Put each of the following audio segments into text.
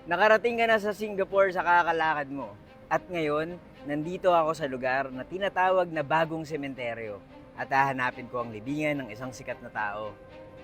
Nakarating ka na sa Singapore sa kakalakad mo. At ngayon, nandito ako sa lugar na tinatawag na Bagong Sementeryo. At hahanapin ko ang libingan ng isang sikat na tao.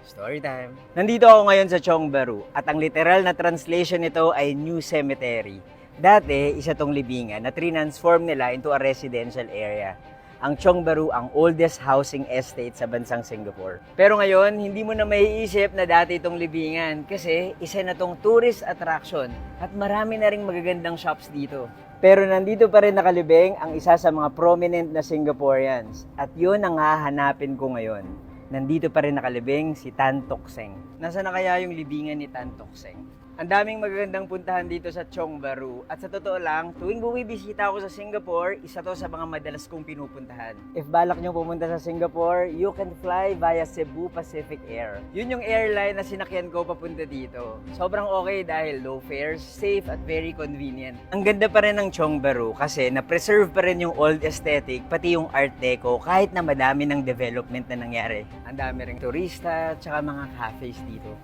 Story time! Nandito ako ngayon sa Chong Baru at ang literal na translation nito ay New Cemetery. Dati, isa tong libingan na transform nila into a residential area. Ang Chong Baru ang oldest housing estate sa bansang Singapore. Pero ngayon, hindi mo na maiisip na dati itong libingan kasi isa na tong tourist attraction at marami na ring magagandang shops dito. Pero nandito pa rin nakalibing ang isa sa mga prominent na Singaporeans at yun ang hahanapin ko ngayon. Nandito pa rin nakalibing si Tan Tock Seng. Nasaan na kaya yung libingan ni Tan Tock Seng? Ang daming magagandang puntahan dito sa Chong Baru at sa totoo lang, tuwing bumibisita ako sa Singapore, isa to sa mga madalas kong pinupuntahan. If balak nyo pumunta sa Singapore, you can fly via Cebu Pacific Air. Yun yung airline na sinakyan ko papunta dito. Sobrang okay dahil low fares, safe at very convenient. Ang ganda pa rin ng Chong Baru kasi na-preserve pa rin yung old aesthetic pati yung art deco kahit na madami ng development na nangyari. Ang dami ring turista at saka mga cafes dito.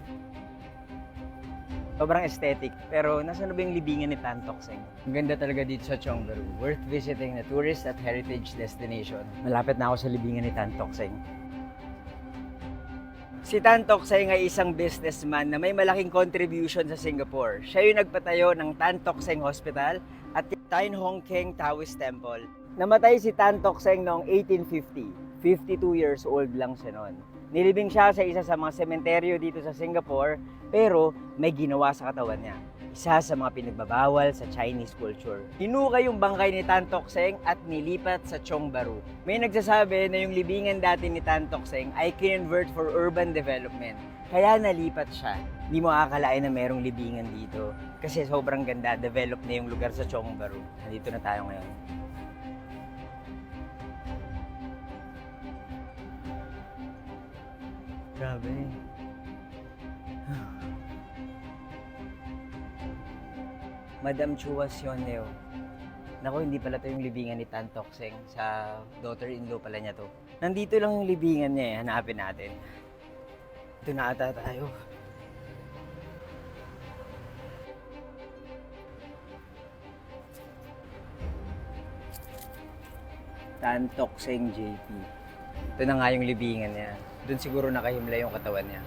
Sobrang aesthetic, pero nasaan na ba yung libingan ni Tan Tock Seng? Ang ganda talaga dito sa Chong Baru. Worth visiting na tourist at heritage destination. Malapit na ako sa libingan ni Tan Tock Seng. Si Tan Tock Seng ay isang businessman na may malaking contribution sa Singapore. Siya yung nagpatayo ng Tan Tock Seng Hospital at Tin Hong Keng Taoist Temple. Namatay si Tan Tock Seng noong 1850. 52 years old lang siya noon. Nilibing siya sa isa sa mga sementeryo dito sa Singapore, pero may ginawa sa katawan niya. Isa sa mga pinagbabawal sa Chinese culture. Hinukay yung bangkay ni Tan Tock Seng at nilipat sa Chong Baru. May nagsasabi na yung libingan dati ni Tan Tock Seng ay kinonvert for urban development. Kaya nalipat siya. Hindi mo akalain na merong libingan dito. Kasi sobrang ganda, develop na yung lugar sa Chong Baru. Nandito na tayo ngayon. Grabe. Madam Chua Sioneo. Naku, hindi pala to yung libingan ni Tan Tock Seng. Sa daughter-in-law pala niya to. Nandito lang yung libingan niya eh. Hanapin natin. Ito na ata tayo. Tan Tock Seng JP. Ito na nga yung libingan niya. Doon siguro nakahimlay yung katawan niya.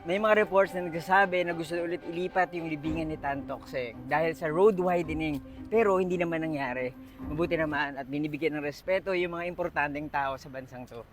May mga reports na nagsasabi na gusto ulit ilipat yung libingan ni Tan Tock Seng dahil sa road widening. Pero hindi naman nangyari. Mabuti naman at binibigyan ng respeto yung mga importanteng tao sa bansang to.